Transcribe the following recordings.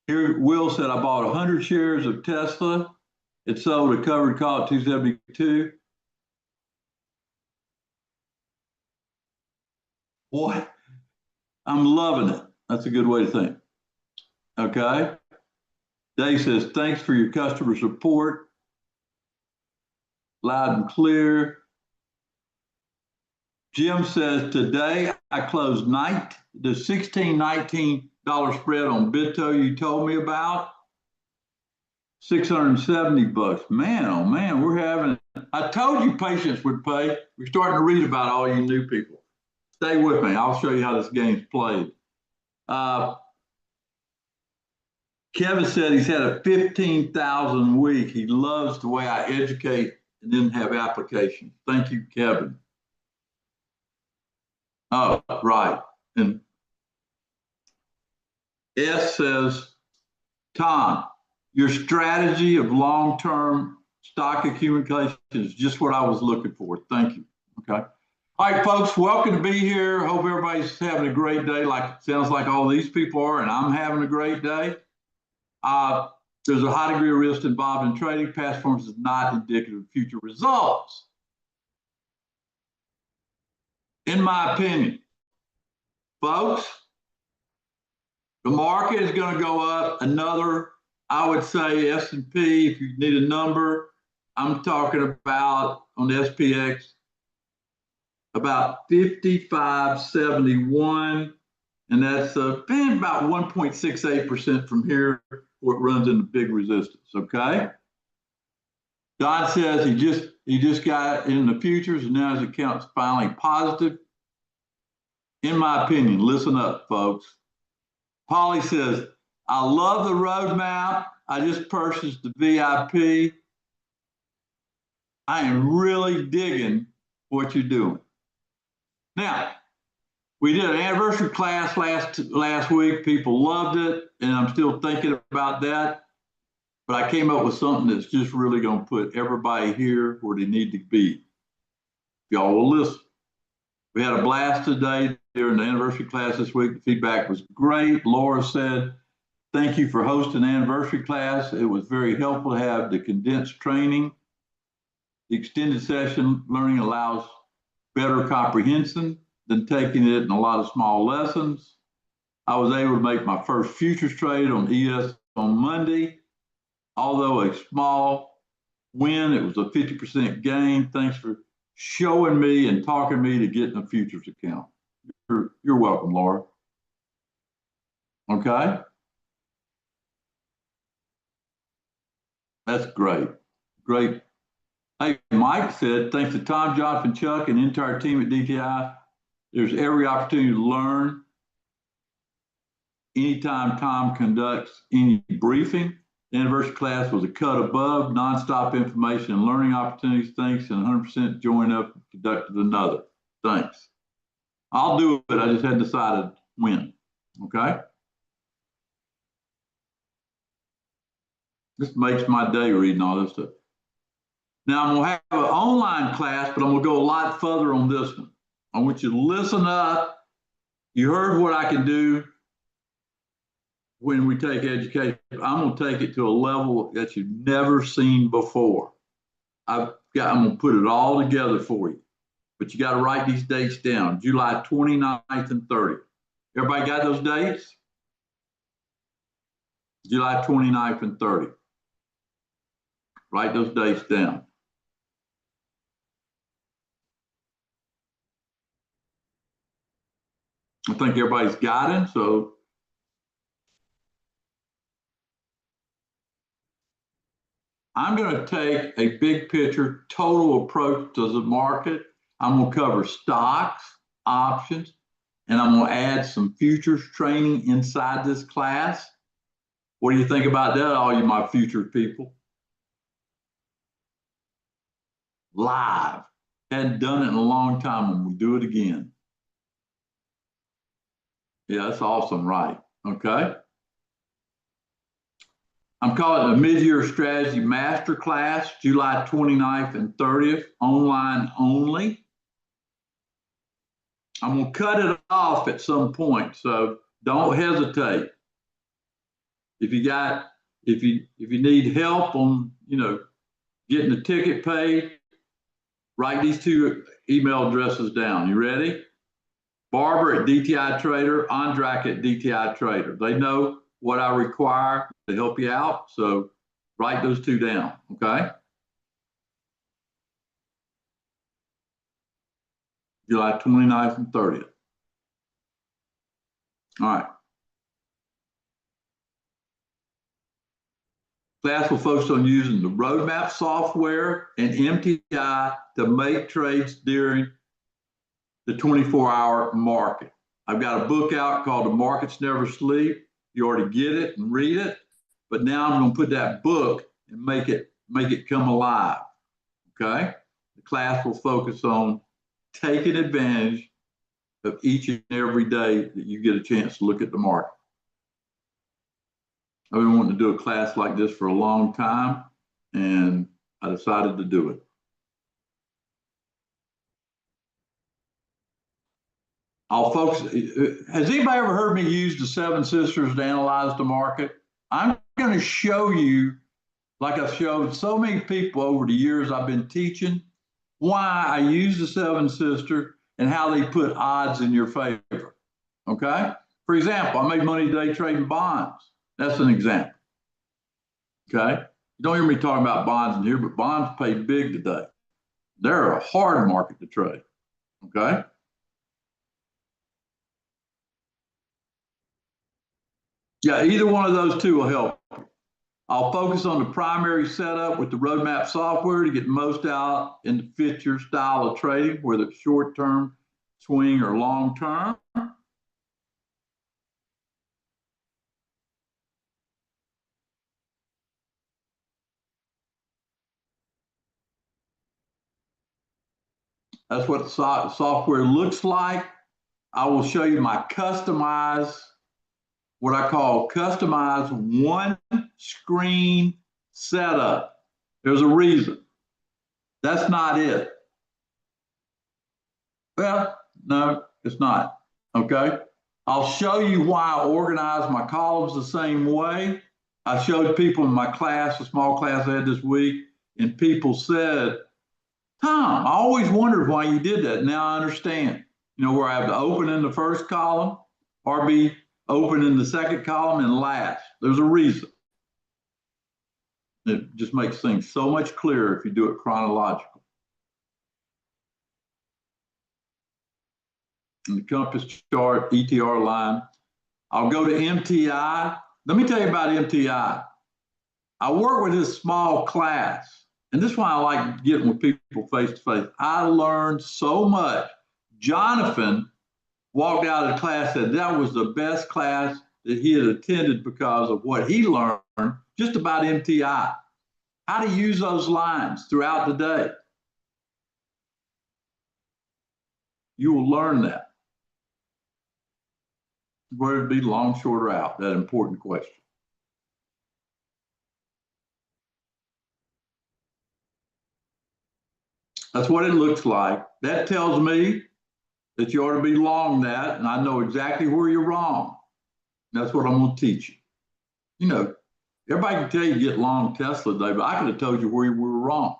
Here, Will said, I bought 100 shares of Tesla. It sold a covered call at 272. Boy, I'm loving it. That's a good way to think. Okay. Dave says, thanks for your customer support. Loud and clear. Jim says, today I closed the $16, $19 spread on BitTo you told me about. 670 bucks. Man, oh man, I told you patience would pay. We're starting to read about all you new people. Stay with me. I'll show you how this game's played. Kevin said he's had a 15,000 week. He loves the way I educate and then have application. Thank you, Kevin. Oh, right. And S says, Tom, your strategy of long-term stock accumulation is just what I was looking for. Thank you. Okay. All right, folks, welcome to be here. Hope everybody's having a great day, like it sounds like all these people are, and I'm having a great day. There's a high degree of risk involved in trading. Past performance is not indicative of future results. In my opinion, folks, the market is going to go up another, I would say S&P, if you need a number, I'm talking about on the SPX, about 55.71, and that's been about 1.68% from here, where it runs into big resistance, okay? Don says he just got in the futures and now his account's finally positive. In my opinion, listen up, folks. Polly says, I love the roadmap. I just purchased the VIP. I am really digging what you're doing. Now, we did an anniversary class last week. People loved it, and I'm still thinking about that. But I came up with something that's just really going to put everybody here where they need to be. Y'all will listen. We had a blast today during the anniversary class this week. The feedback was great. Laura said, thank you for hosting the anniversary class. It was very helpful to have the condensed training. The extended session learning allows better comprehension than taking it in a lot of small lessons. I was able to make my first futures trade on ES on Monday. Although a small win, it was a 50% gain. Thanks for showing me and talking me to get in a futures account. You're welcome, Laura. Okay. That's great. Great. Hey, Mike said, thanks to Tom, Jonathan, Chuck, and the entire team at DTI, there's every opportunity to learn. Anytime Tom conducts any briefing, the anniversary class was a cut above, nonstop information and learning opportunities. Thanks, and 100% join up and conducted another. Thanks. I'll do it. I just hadn't decided when. Okay. This makes my day reading all this stuff. Now I'm going to have an online class, but I'm going to go a lot further on this one. I want you to listen up. You heard what I can do when we take education. I'm going to take it to a level that you've never seen before. I'm going to put it all together for you. But you got to write these dates down, July 29th and 30th. Everybody got those dates? July 29th and 30th. Write those dates down. I think everybody's got it, so I'm going to take a big picture, total approach to the market. I'm going to cover stocks, options, and I'm going to add some futures training inside this class. What do you think about that, all you my future people? Live. Hadn't done it in a long time, and we'll do it again. Yeah, that's awesome, right? Okay. I'm calling it a mid-year strategy masterclass, July 29th and 30th, online only. I'm going to cut it off at some point, so don't hesitate. If you need help on, getting the ticket paid, write these two email addresses down. You ready? Barber at DTI Trader, Andrak at DTI Trader. They know what I require to help you out. So write those two down, okay? July 29th and 30th. All right. Class will focus on using the roadmap software and MTI to make trades during the 24-hour market. I've got a book out called The Markets Never Sleep. You already get it and read it, but now I'm going to put that book and make it come alive. Okay? The class will focus on taking advantage of each and every day that you get a chance to look at the market. I've been wanting to do a class like this for a long time, and I decided to do it. I'll focus. Has anybody ever heard me use the Seven Sisters to analyze the market? I'm going to show you, like I've showed so many people over the years I've been teaching, why I use the Seven Sisters and how they put odds in your favor. Okay? For example, I made money today trading bonds. That's an example. Okay? You don't hear me talking about bonds in here, but bonds pay big today. They're a hard market to trade. Okay? Yeah, either one of those two will help. I'll focus on the primary setup with the roadmap software to get most out and to fit your style of trading, whether it's short-term, swing, or long-term. That's what the software looks like. I will show you my customized, what I call customized one screen setup. There's a reason. That's not it. Well, no, it's not. Okay. I'll show you why I organize my columns the same way. I showed people in my class, a small class I had this week, and people said, Tom, I always wondered why you did that. Now I understand. Where I have to open in the first column or be open in the second column and last. There's a reason. It just makes things so much clearer if you do it chronological. In the compass chart, ETR line, I'll go to MTI. Let me tell you about MTI. I work with this small class, and this is why I like getting with people face to face. I learned so much. Jonathan walked out of the class and said that was the best class that he had attended because of what he learned just about MTI, how to use those lines throughout the day. You will learn that. Where it'd be long, short, or out, that important question. That's what it looks like. That tells me that you ought to be long that, and I know exactly where you're wrong. That's what I'm going to teach you. Everybody can tell you get long Tesla today, but I could have told you where you were wrong.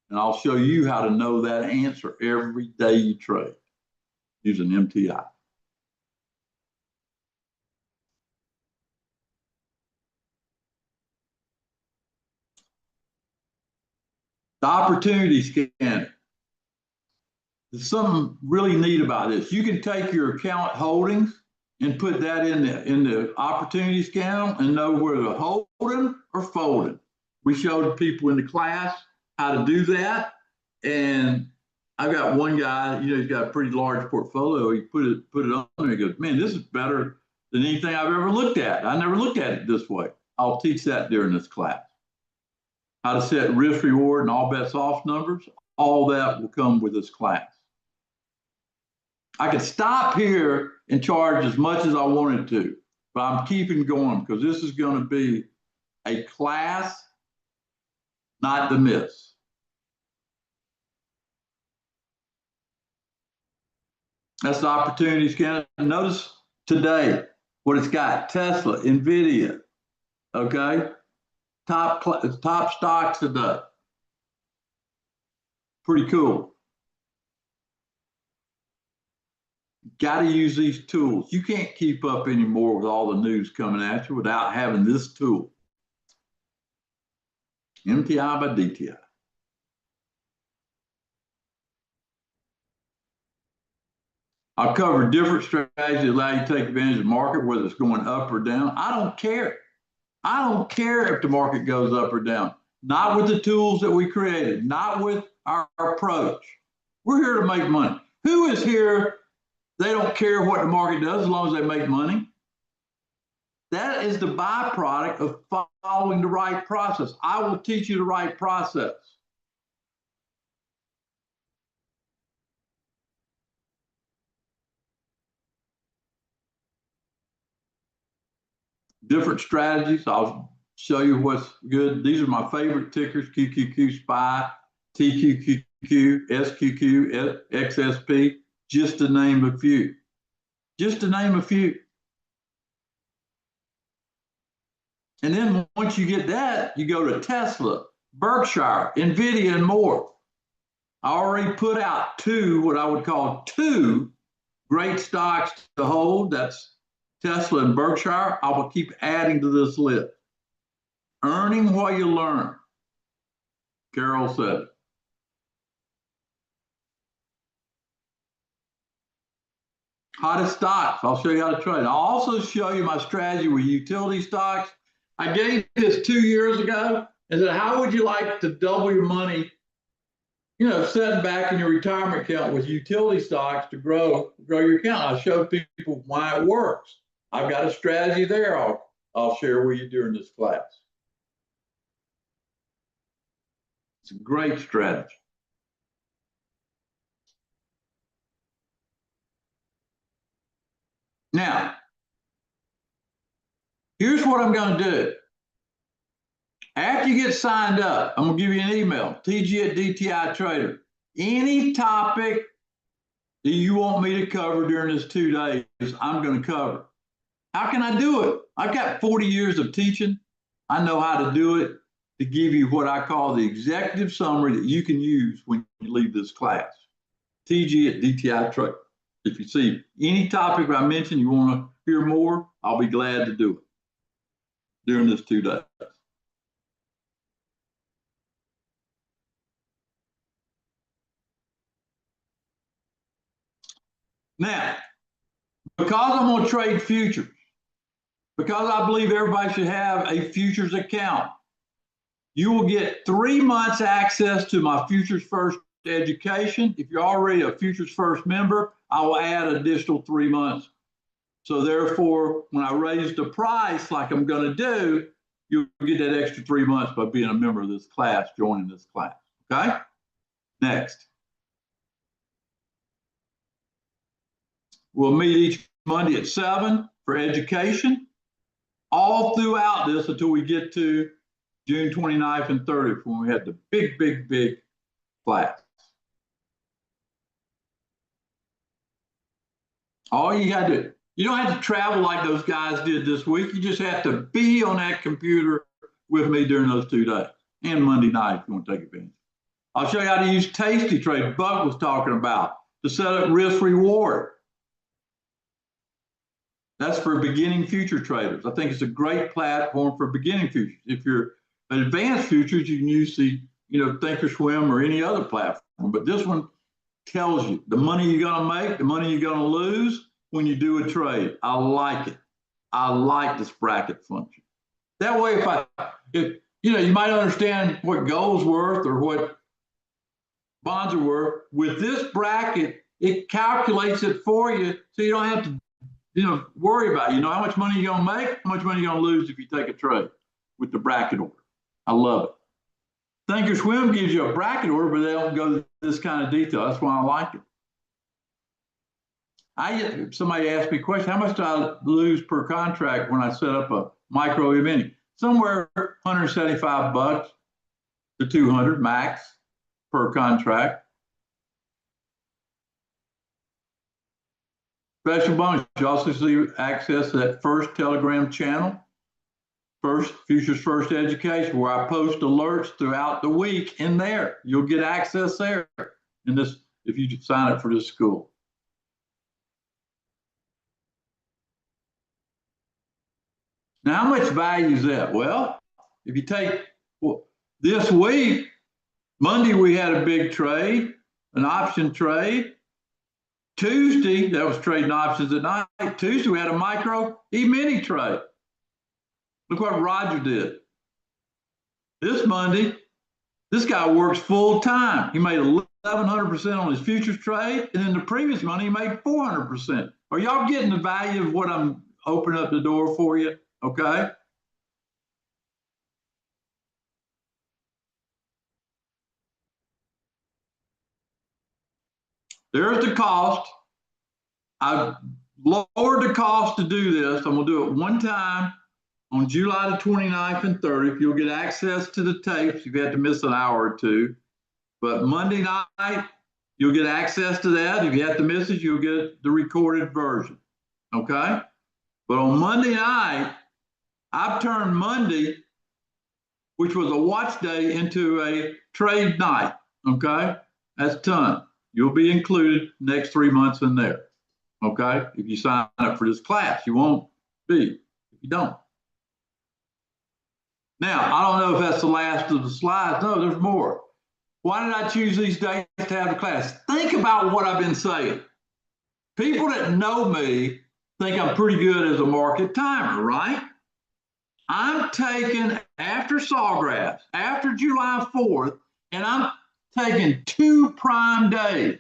And I'll show you how to know that answer every day you trade using MTI. The opportunity scanner. There's something really neat about this. You can take your account holdings and put that in the opportunity scanner and know whether holding or folding. We showed people in the class how to do that. And I've got one guy, he's got a pretty large portfolio. He put it on there. He goes, man, this is better than anything I've ever looked at. I never looked at it this way. I'll teach that during this class. How to set risk reward and all bets off numbers. All that will come with this class. I could stop here and charge as much as I wanted to, but I'm keeping going because this is going to be a class not to miss. That's the opportunity scanner. Notice today what it's got: Tesla, NVIDIA, Okay, top stocks today. Pretty cool. Got to use these tools. You can't keep up anymore with all the news coming at you without having this tool. MTI by DTI. I'll cover different strategies that allow you to take advantage of the market, whether it's going up or down. I don't care. I don't care if the market goes up or down. Not with the tools that we created, not with our approach. We're here to make money. Who is here? They don't care what the market does as long as they make money. That is the byproduct of following the right process. I will teach you the right process. Different strategies. I'll show you what's good. These are my favorite tickers: QQQ, SPY, TQQQ, SQQ, XSP, just to name a few. Just to name a few. And then once you get that, you go to Tesla, Berkshire, NVIDIA, and more. I already put out what I would call two great stocks to hold. That's Tesla and Berkshire. I will keep adding to this list. Earning what you learn. Carol said. Hottest stocks. I'll show you how to trade. I'll also show you my strategy with utility stocks. I gave this 2 years ago and said, how would you like to double your money, sitting back in your retirement account with utility stocks to grow your account? I show people why it works. I've got a strategy there I'll share with you during this class. It's a great strategy. Now, here's what I'm going to do. After you get signed up, I'm going to give you an email, TG@DTI Trader. Any topic that you want me to cover during this 2 days, I'm going to cover. How can I do it? I've got 40 years of teaching. I know how to do it to give you what I call the executive summary that you can use when you leave this class. TG@DTI Trader. If you see any topic I mentioned you want to hear more, I'll be glad to do it during this 2 days. Now, because I'm going to trade futures, because I believe everybody should have a futures account, you will get 3 months access to my Futures First education. If you're already a Futures First member, I will add an additional 3 months. So therefore, when I raise the price like I'm going to do, you'll get that extra 3 months by being a member of this class, joining this class. Okay? Next. We'll meet each Monday at 7 for education, all throughout this until we get to June 29th and 30th when we had the big class. All you got to do, you don't have to travel like those guys did this week. You just have to be on that computer with me during those 2 days and Monday night if you want to take advantage. I'll show you how to use tastytrade, Buck was talking about, to set up risk reward. That's for beginning future traders. I think it's a great platform for beginning futures. If you're advanced futures, you can use the Thinkorswim or any other platform. But this one tells you the money you're going to make, the money you're going to lose when you do a trade. I like it. I like this bracket function. That way, if you might understand what gold's worth or what bonds are worth. With this bracket, it calculates it for you, so you don't have to worry about it. How much money you're going to make, how much money you're going to lose if you take a trade with the bracket order. I love it. Thinkorswim gives you a bracket order, but they don't go to this kind of detail. That's why I like it. Somebody asked me a question, how much do I lose per contract when I set up a micro E-mini? Somewhere $175 to $200 max per contract. Special bonus, you also see access to that first Telegram channel. First Futures First Education, where I post alerts throughout the week in there. You'll get access there in this if you sign up for this school. Now, how much value is that? Well, if you take this week, Monday we had a big trade, an option trade. Tuesday, that was trading options at night. Tuesday, we had a micro E-mini trade. Look what Roger did. This Monday, this guy works full time. He made 1,100% on his futures trade, and then the previous Monday, he made 400%. Are y'all getting the value of what I'm opening up the door for you? Okay. There's the cost. I've lowered the cost to do this. I'm going to do it one time on July the 29th and 30th. You'll get access to the tapes if you have to miss an hour or two. But Monday night, you'll get access to that. If you have to miss it, you'll get the recorded version. Okay? But on Monday night, I've turned Monday, which was a watch day, into a trade night. Okay? That's done. You'll be included next 3 months in there. Okay? If you sign up for this class, you won't be if you don't. Now, I don't know if that's the last of the slides. No, there's more. Why did I choose these days to have the class? Think about what I've been saying. People that know me think I'm pretty good as a market timer, right? I'm taking after Sawgrass, after July 4th, and I'm taking 2 prime days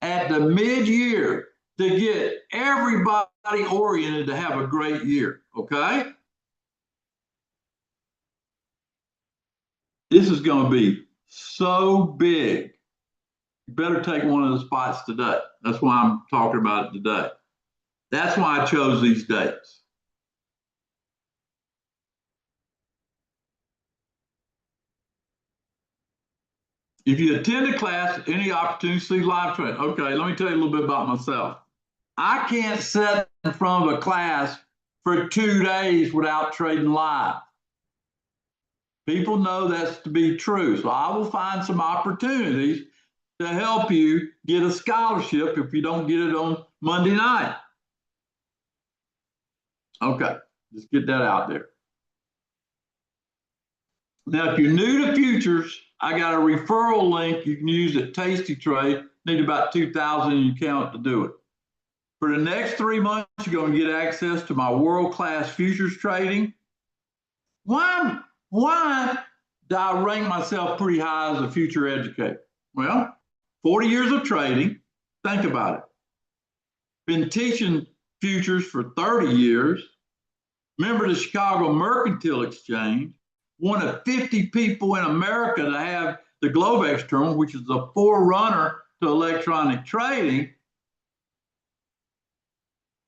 at the mid-year to get everybody oriented to have a great year, okay? This is going to be so big. You better take one of the spots today. That's why I'm talking about it today. That's why I chose these dates. If you attend a class, any opportunity to see live trade. Okay, let me tell you a little bit about myself. I can't sit in front of a class for 2 days without trading live. People know that's to be true. So I will find some opportunities to help you get a scholarship if you don't get it on Monday night. Okay, just get that out there. Now, if you're new to futures, I got a referral link you can use at Tasty Trade. Need about 2,000 in your account to do it. For the next 3 months, you're going to get access to my world-class futures trading. Why do I rank myself pretty high as a future educator? Well, 40 years of trading. Think about it. Been teaching futures for 30 years. Member of the Chicago Mercantile Exchange. One of 50 people in America to have the Globex terminal, which is the forerunner to electronic trading.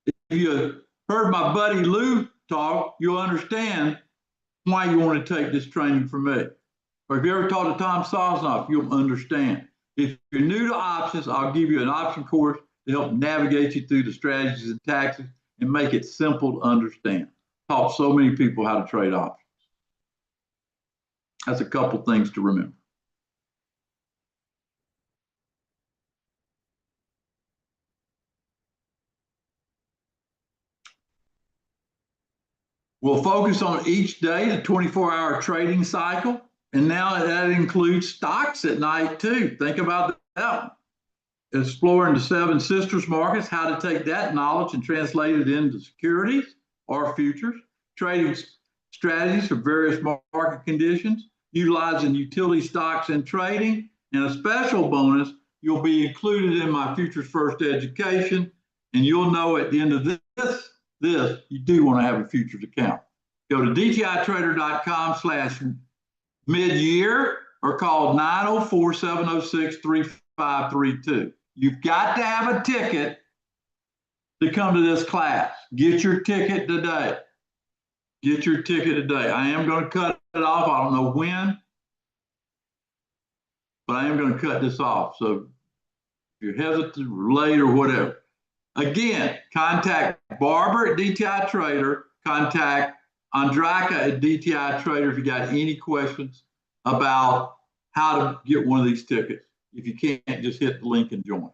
If you heard my buddy Lou talk, you'll understand why you want to take this training from me. Or if you ever talked to Tom Sosnoff, you'll understand. If you're new to options, I'll give you an option course to help navigate you through the strategies and tactics and make it simple to understand. Taught so many people how to trade options. That's a couple things to remember. We'll focus on each day, the 24-hour trading cycle. And now that includes stocks at night too. Think about that. Exploring the 7 sisters markets, how to take that knowledge and translate it into securities or futures, trading strategies for various market conditions, utilizing utility stocks in trading, and a special bonus, you'll be included in my Futures First education, and you'll know at the end of this, you do want to have a futures account. Go to dtitrader.com/midyear or call 904-706-3532. You've got to have a ticket to come to this class. Get your ticket today. Get your ticket today. I am going to cut it off. I don't know when, but I am going to cut this off. So if you're hesitant or late or whatever, again, contact Barbara at DTI Trader, contact Andraka at DTI Trader if you got any questions about how to get one of these tickets. If you can't, just hit the link and join.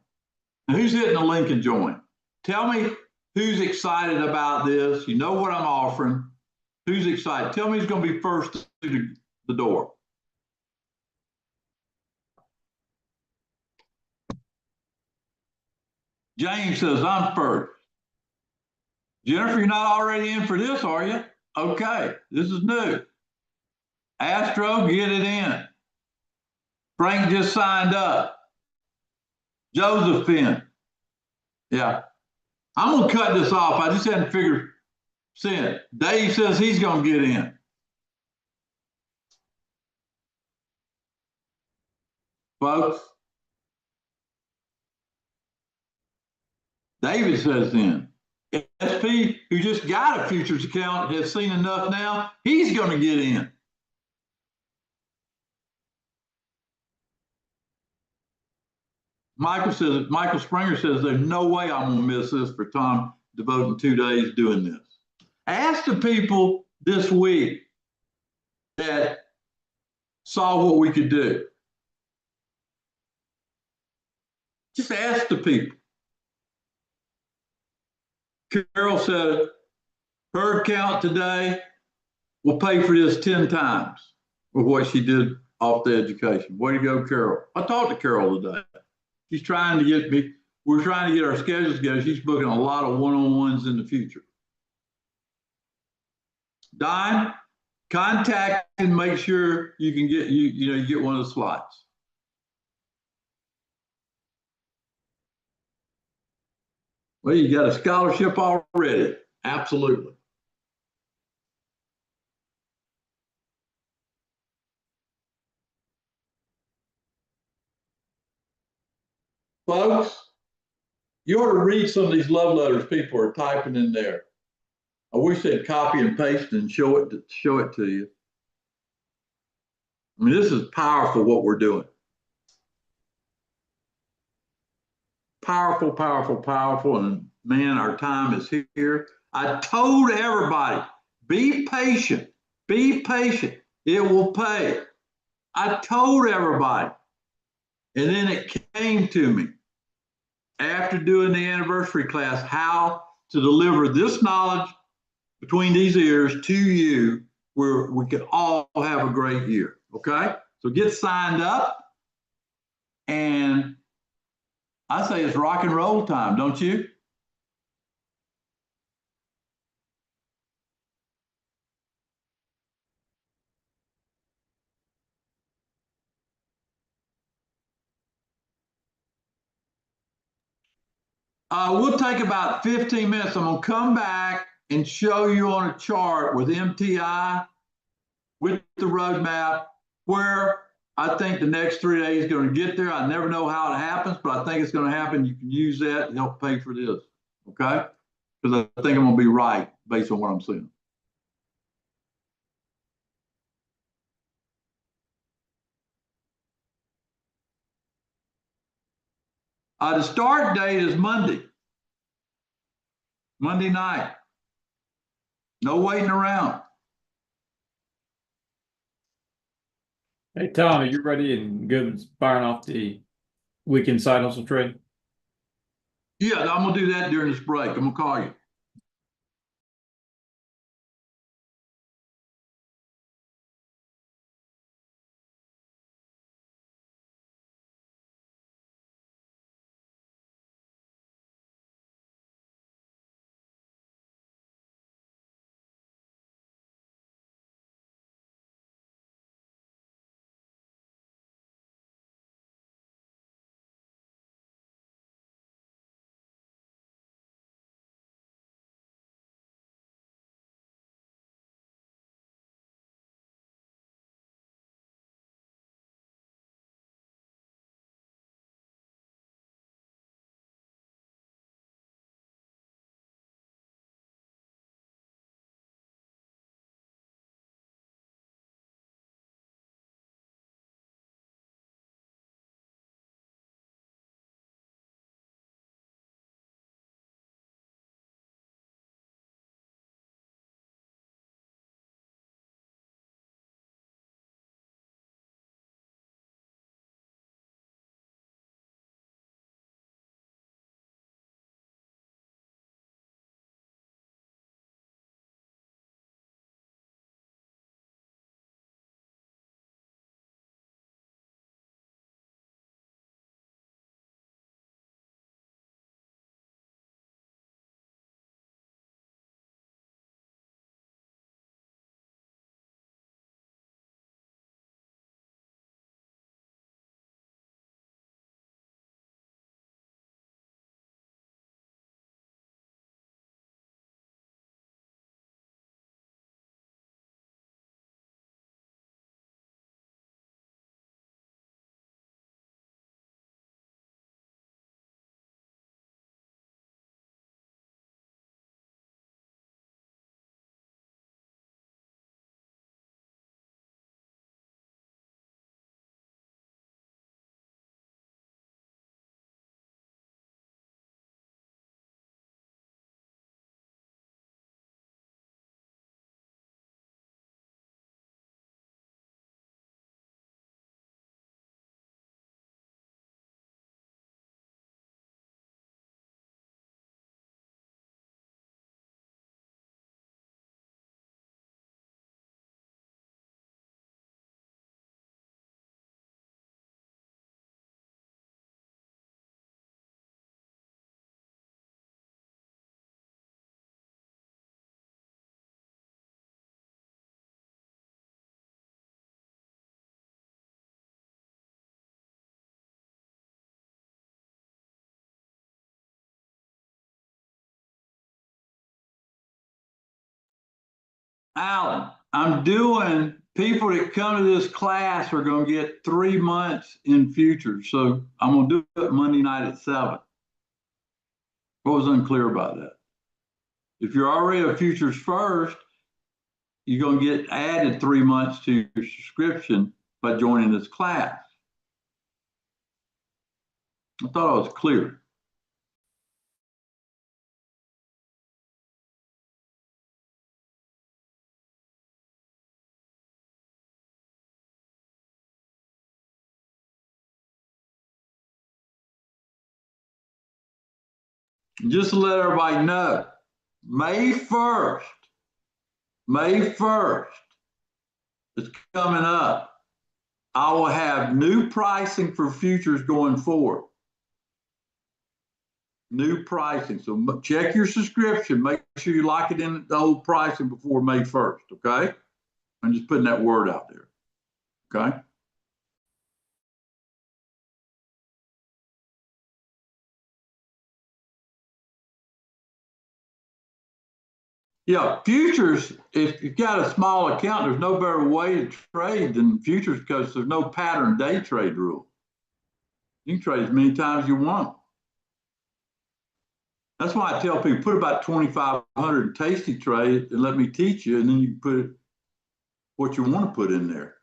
Now, who's hitting the link and join? Tell me who's excited about this. You know what I'm offering. Who's excited? Tell me who's going to be first through the door. James says, I'm first. Jennifer, you're not already in for this, are you? Okay, this is new. Astro, get it in. Frank just signed up. Josephine. Yeah. I'm going to cut this off. I just hadn't figured it. Dave says he's going to get in. Folks, David says in. SP, who just got a futures account, has seen enough now, he's going to get in. Michael Springer says, there's no way I'm going to miss this for Tom devoting 2 days doing this. Ask the people this week that saw what we could do. Just ask the people. Carol said her account today will pay for this 10 times with what she did off the education. Way to go, Carol. I talked to Carol today. She's trying to get me, we're trying to get our schedules together. She's booking a lot of one-on-ones in the future. Don, contact and make sure you can get you get one of the slots. Well, you got a scholarship already. Absolutely. Folks, you ought to read some of these love letters people are typing in there. I wish they'd copy and paste and show it to you. I mean, this is powerful what we're doing. Powerful, powerful, powerful. And man, our time is here. I told everybody, be patient. Be patient. It will pay. I told everybody. And then it came to me after doing the anniversary class, how to deliver this knowledge between these ears to you where we can all have a great year. Okay? So get signed up. And I say it's rock and roll time, don't you? We'll take about 15 minutes. I'm going to come back and show you on a chart with MTI, with the roadmap, where I think the next 3 days is going to get there. I never know how it happens, but I think it's going to happen. You can use that to help pay for this, okay? Because I think I'm going to be right based on what I'm seeing. The start date is Monday night. No waiting around. Hey, Tom, are you ready and good firing off the weekend side hustle trade? Yeah, I'm going to do that during this break. I'm going to call you. Alan, I'm doing, people that come to this class are going to get 3 months in futures. So I'm going to do it Monday night at 7. What was unclear about that? If you're already a futures first, you're going to get added 3 months to your subscription by joining this class. I thought I was clear. Just to let everybody know, May 1st, May 1st, it's coming up. I will have new pricing for futures going forward. New pricing. So check your subscription. Make sure you lock it in the old pricing before May 1st. Okay. I'm just putting that word out there. Okay. Yeah. Futures, if you've got a small account, there's no better way to trade than futures because there's no pattern day trade rule. You can trade as many times as you want. That's why I tell people put about 2,500 tasty trade and let me teach you, and then you can put what you want to put in there.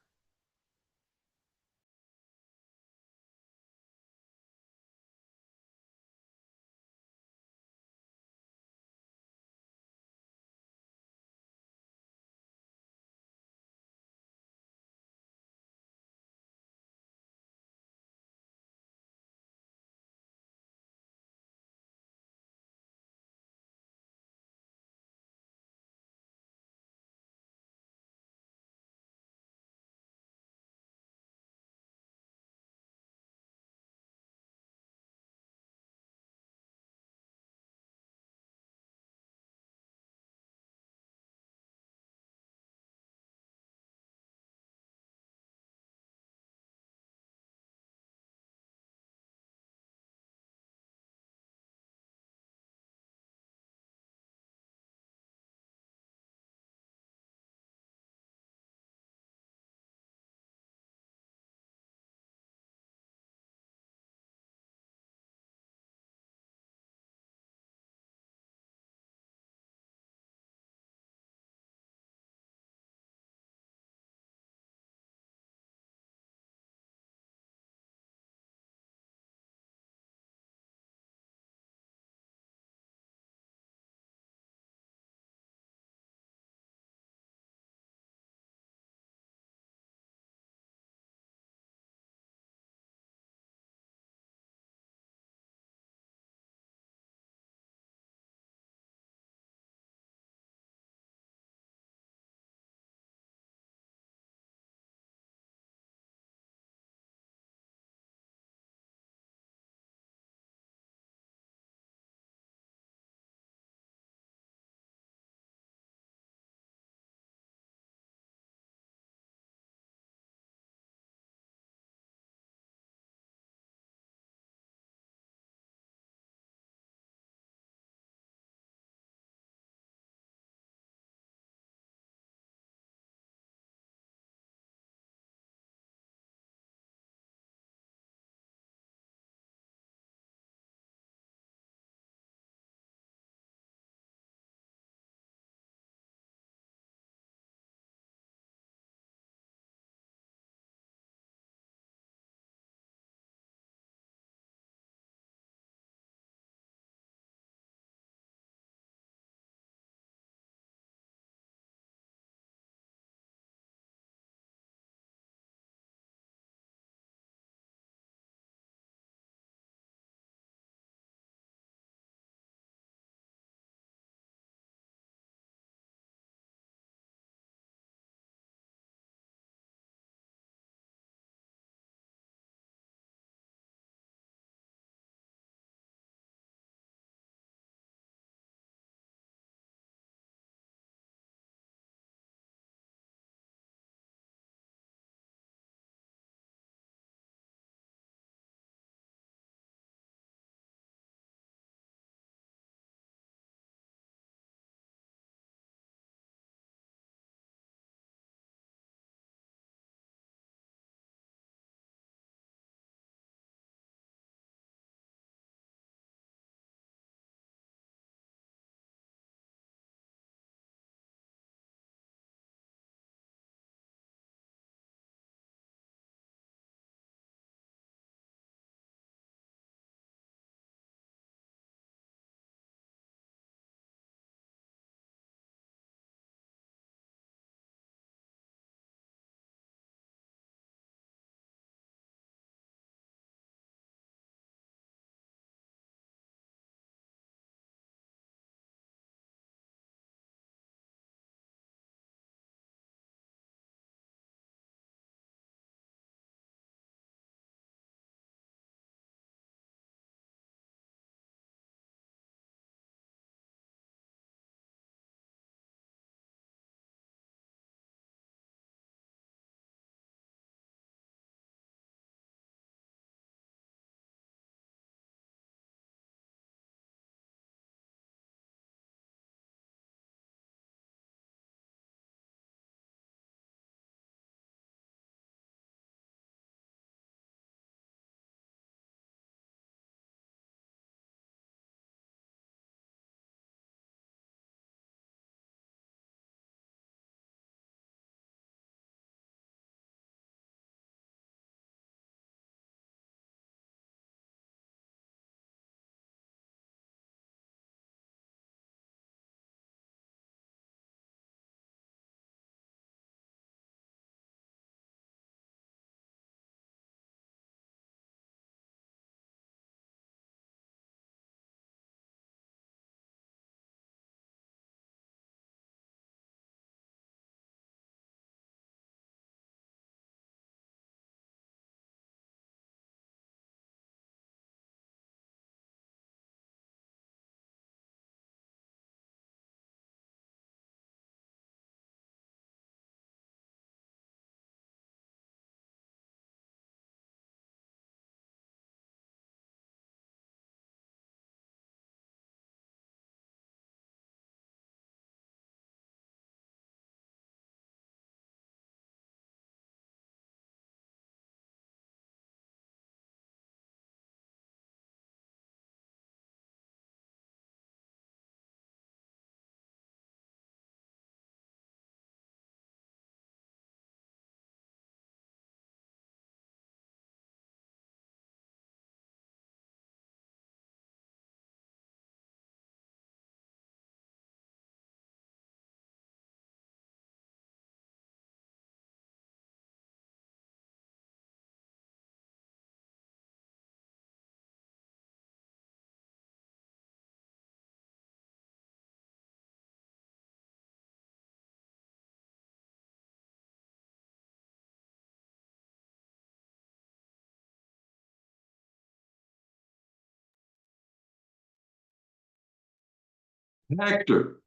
Hector,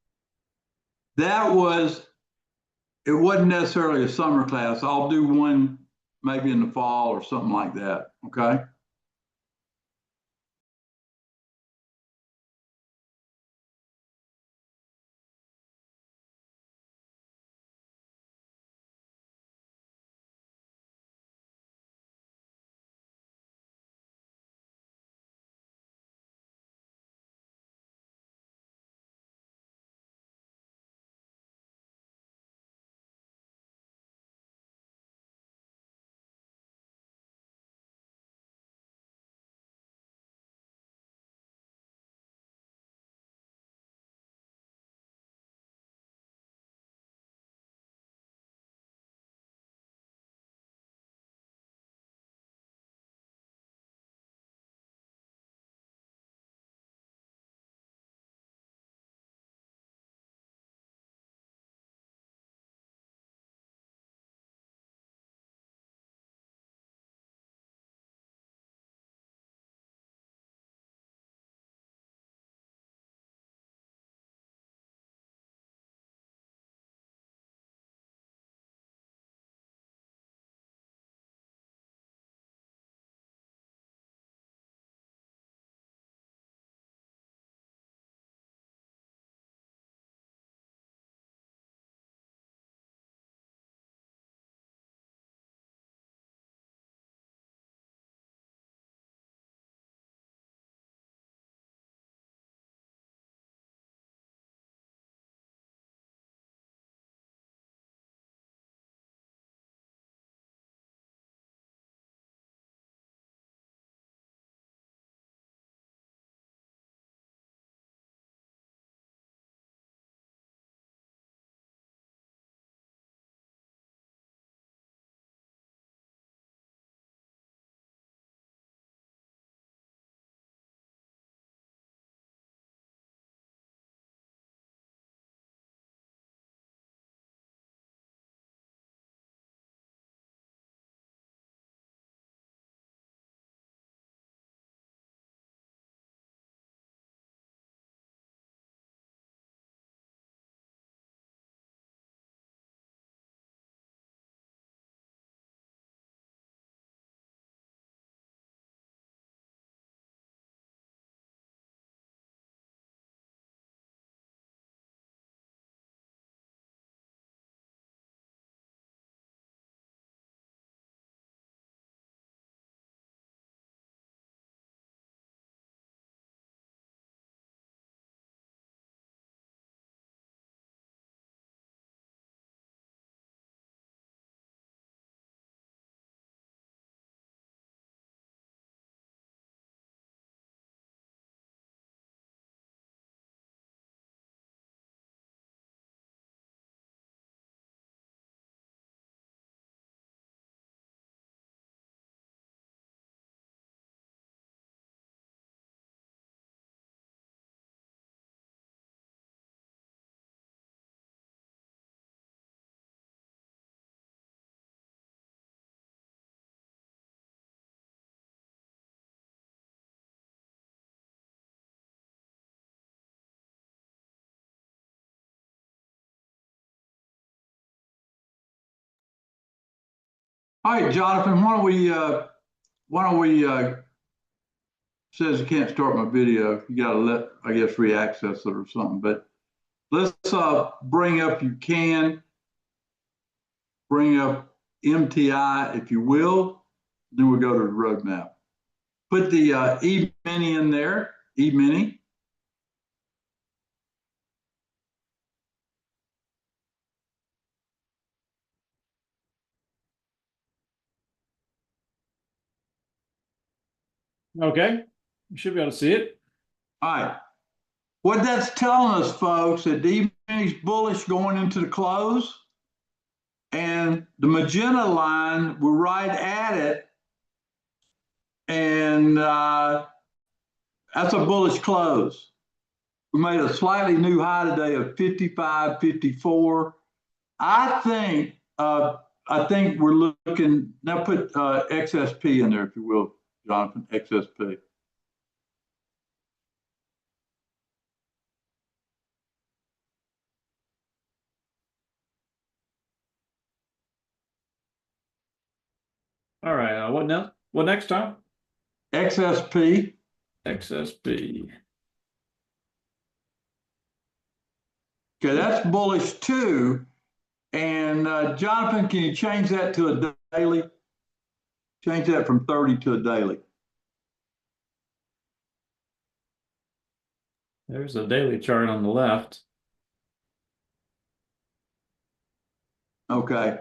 that was, it wasn't necessarily a summer class. I'll do one maybe in the fall or something like that, okay? All right, Jonathan, why don't we says you can't start my video. You gotta let, I guess, reaccess it or something, but let's bring up, you can bring up MTI if you will, then we'll go to the roadmap. Put the E-mini in there, E-mini. Okay, you should be able to see it. All right. What that's telling us, folks, that the E-mini's bullish going into the close, and the magenta line, we're right at it, and that's a bullish close. We made a slightly new high today of 55.54. I think we're looking, now put XSP in there, if you will, Jonathan, XSP. All right. What now? What next time? XSP. XSP. Okay, that's bullish too. And Jonathan, can you change that to a daily? Change that from 30 to a daily. There's a daily chart on the left. Okay.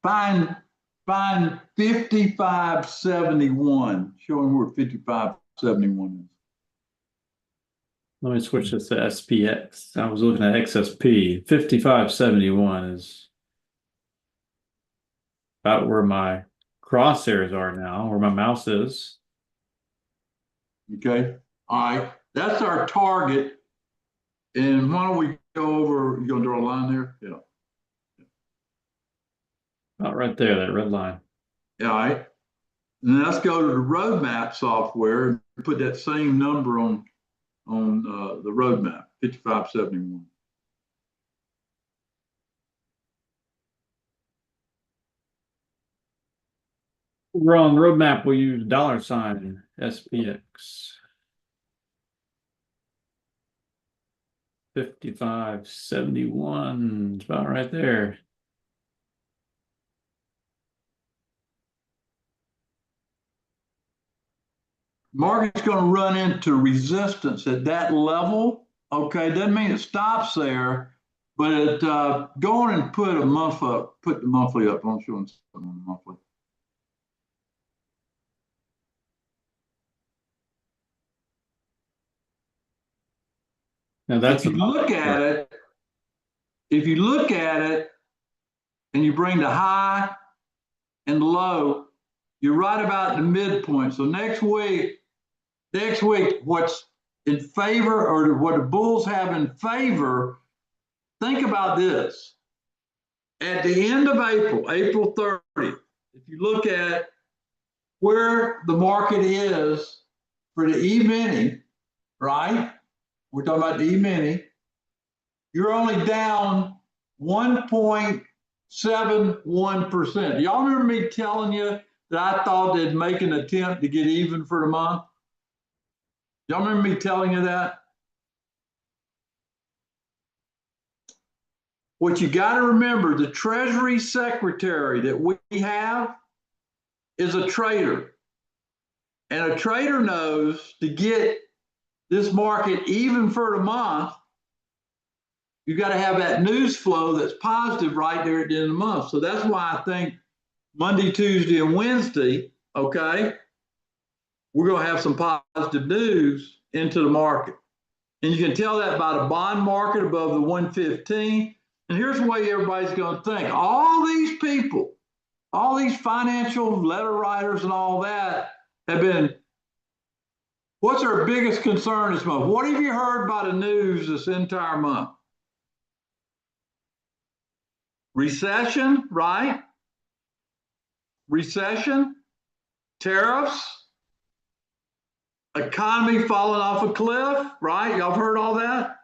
Find 5571. Showing where 5571 is. Let me switch this to SPX. I was looking at XSP. 5571 is about where my crosshairs are now, where my mouse is. Okay. All right. That's our target. And why don't we go over, you gonna draw a line there? Yeah. About right there, that red line. All right. And let's go to the roadmap software and put that same number on the roadmap, 5571. We're on roadmap, we'll use $ SPX. 5571, it's about right there. Market's going to run into resistance at that level. Okay, doesn't mean it stops there, but it go on and put a month up, put the monthly up. I'm showing something on the monthly. Now that's if you look at it, and you bring the high and the low, you're right about the midpoint. So next week, what's in favor or what the bulls have in favor, think about this. At the end of April, April 30th, if you look at where the market is for the E-mini, right? We're talking about the E-mini. You're only down 1.71%. Y'all remember me telling you that I thought they'd make an attempt to get even for the month? Y'all remember me telling you that? What you got to remember, the Treasury Secretary that we have is a trader. And a trader knows to get this market even for the month, you got to have that news flow that's positive right there at the end of the month. So that's why I think Monday, Tuesday, and Wednesday, okay, we're going to have some positive news into the market. And you can tell that by the bond market above the 115. And here's the way everybody's going to think. All these people, all these financial letter writers and all that have been, what's our biggest concern this month? What have you heard by the news this entire month? Recession, right? Recession, tariffs, economy falling off a cliff, right? Y'all have heard all that?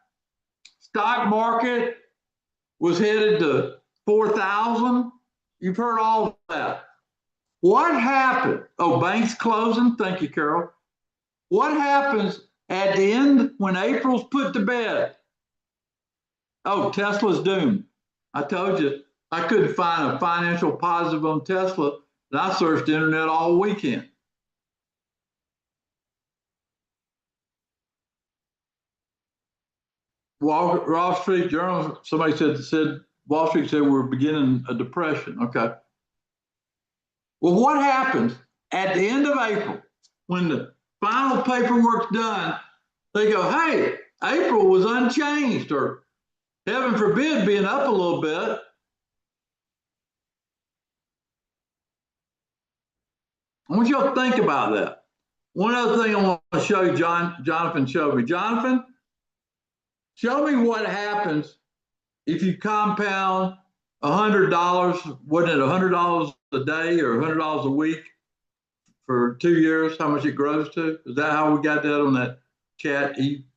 Stock market was headed to 4,000. You've heard all that. What happened? Oh, banks closing. Thank you, Carol. What happens at the end when April's put to bed? Oh, Tesla's doomed. I told you I couldn't find a financial positive on Tesla, and I searched the internet all weekend. Wall Street Journal, somebody said Wall Street said we're beginning a depression. Okay. Well, what happens at the end of April when the final paperwork's done? They go, hey, April was unchanged, or heaven forbid being up a little bit. I want you to think about that. One other thing I want to show you, Jonathan showed me. Jonathan, show me what happens if you compound $100, wasn't it $100 a day or $100 a week for 2 years, how much it grows to? Is that how we got that on that chat,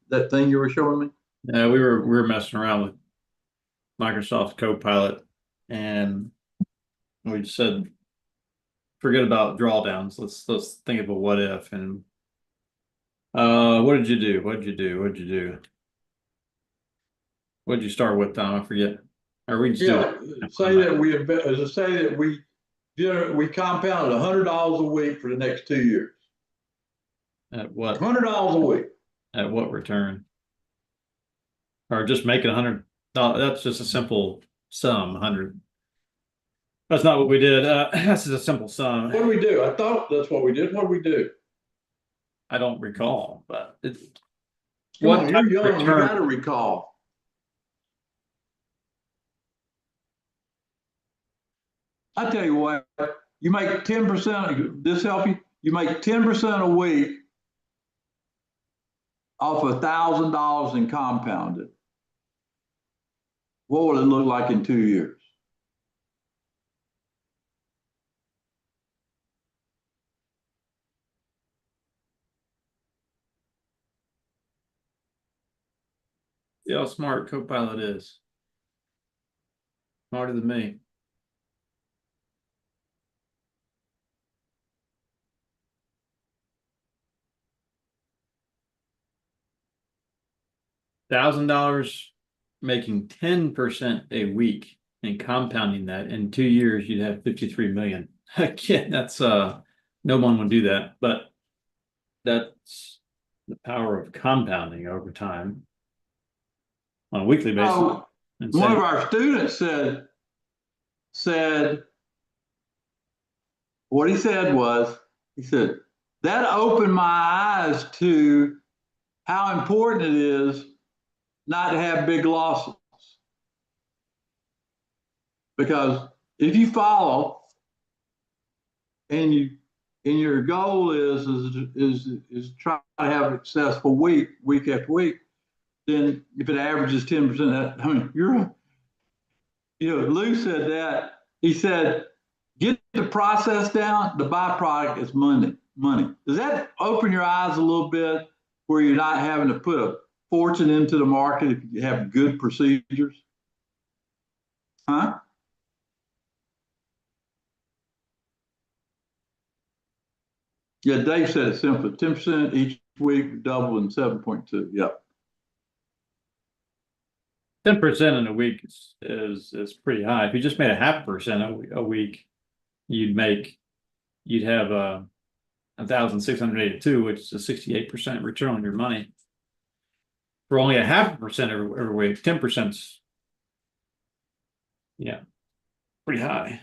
that thing you were showing me? Yeah, we were messing around with Microsoft Copilot, and we said forget about drawdowns. Let's think of a what if. And what did you do? What did you do? What did you do? What did you start with, Tom? I forget. Or we just do Yeah, it. say that we compounded $100 a week for the next 2 years. At what? $100 a week. At what return? Or just make it $100. That's just a simple sum. 100. That's not what we did. That's just a simple sum. What do we do? I thought that's what we did. What do we do? I don't recall, but it's Come what on, type you're of young. You return? got to recall. I tell you what, you make 10%. This help you? You make 10% a week off $1,000 and compounded. What would it look like in 2 years? See how smart Copilot is. Smarter than me. $1,000 making 10% a week and compounding that in 2 years, you'd have 53 million. Again, that's no one would do that, but that's the power of compounding over time on a weekly basis. Oh, one of our students said what he said was, he said, that opened my eyes to how important it is not to have big losses. Because if you follow and your goal is try to have a successful week after week, then if it averages 10%, I mean, Lou said that. He said, get the process down, the byproduct is money. Does that open your eyes a little bit where you're not having to put a fortune into the market if you have good procedures? Huh? Yeah, Dave said it simply. 10% each week, double in 7.2. Yep. 10% in a week is pretty high. If you just made 0.5% a week, you'd have 1,682, which is a 68% return on your money. For only 0.5% every week, 10%'s pretty high.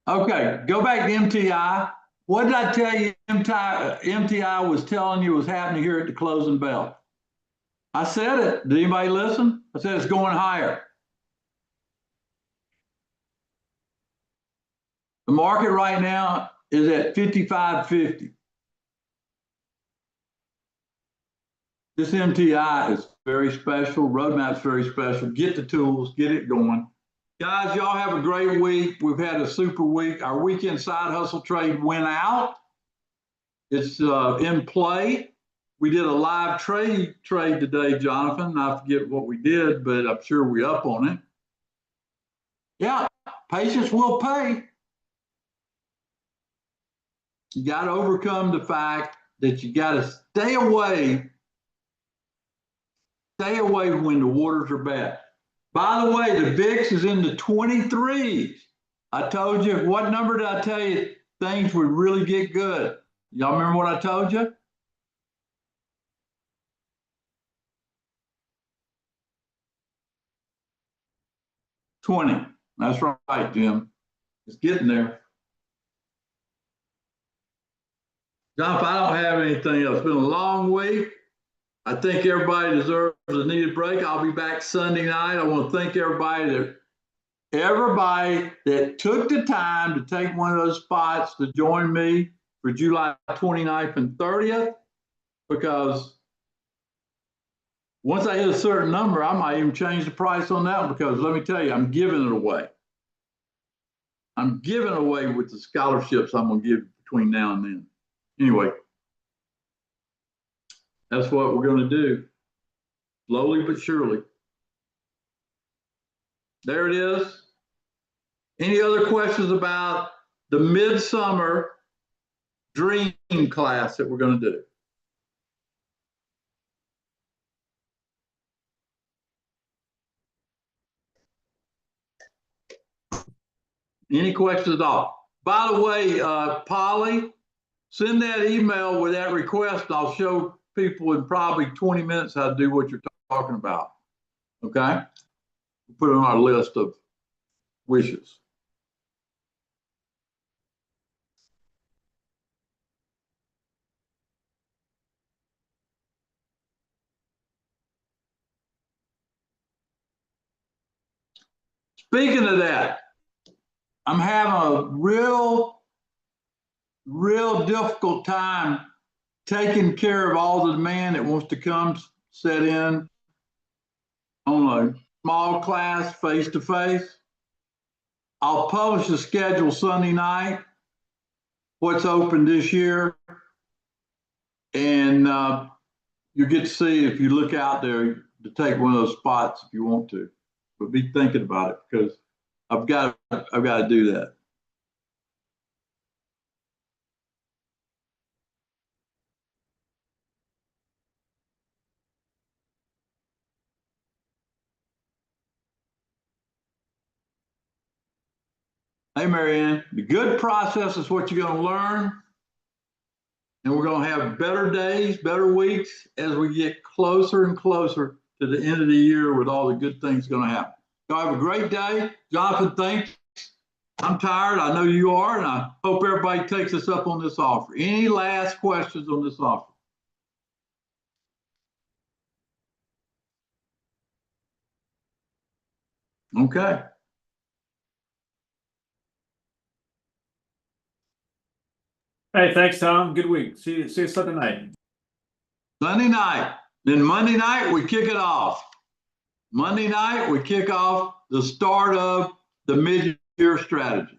Okay, go back to MTI. What did I tell you MTI was telling you was happening here at the closing bell? I said it. Did anybody listen? I said it's going higher. The market right now is at 55.50. This MTI is very special. Roadmap's very special. Get the tools, get it going. Guys, y'all have a great week. We've had a super week. Our weekend side hustle trade went out. It's in play. We did a live trade today, Jonathan. I forget what we did, but I'm sure we're up on it. Yeah, patience will pay. You got to overcome the fact that you got to stay away when the waters are bad. By the way, the VIX is in the 23s. I told you, what number did I tell you things would really get good? Y'all remember what I told you? $20. That's right, Jim. It's getting there. John, if I don't have anything else, it's been a long week. I think everybody deserves a needed break. I'll be back Sunday night. I want to thank everybody that took the time to take one of those spots to join me for July 29th and 30th, because once I hit a certain number, I might even change the price on that one, because let me tell you, I'm giving it away. I'm giving away with the scholarships I'm going to give between now and then. Anyway, that's what we're going to do, slowly but surely. There it is. Any other questions about the midsummer dream class that we're going to do? Any questions at all? By the way, Polly, send that email with that request. I'll show people in probably 20 minutes how to do what you're talking about. Okay? Put it on our list of wishes. Speaking of that, I'm having a real difficult time taking care of all the demand that wants to come set in on a small class face-to-face. I'll publish the schedule Sunday night, what's open this year. And you get to see if you look out there to take one of those spots if you want to. But be thinking about it because I've got to do that. Hey, Marianne, the good process is what you're going to learn. And we're going to have better days, better weeks as we get closer and closer to the end of the year with all the good things going to happen. So have a great day. Jonathan, thanks. I'm tired. I know you are. And I hope everybody takes us up on this offer. Any last questions on this offer? Okay. Hey, thanks, Tom. Good week. See you Sunday night. Sunday night. Then Monday night, we kick it off. Monday night, we kick off the start of the mid-year strategy.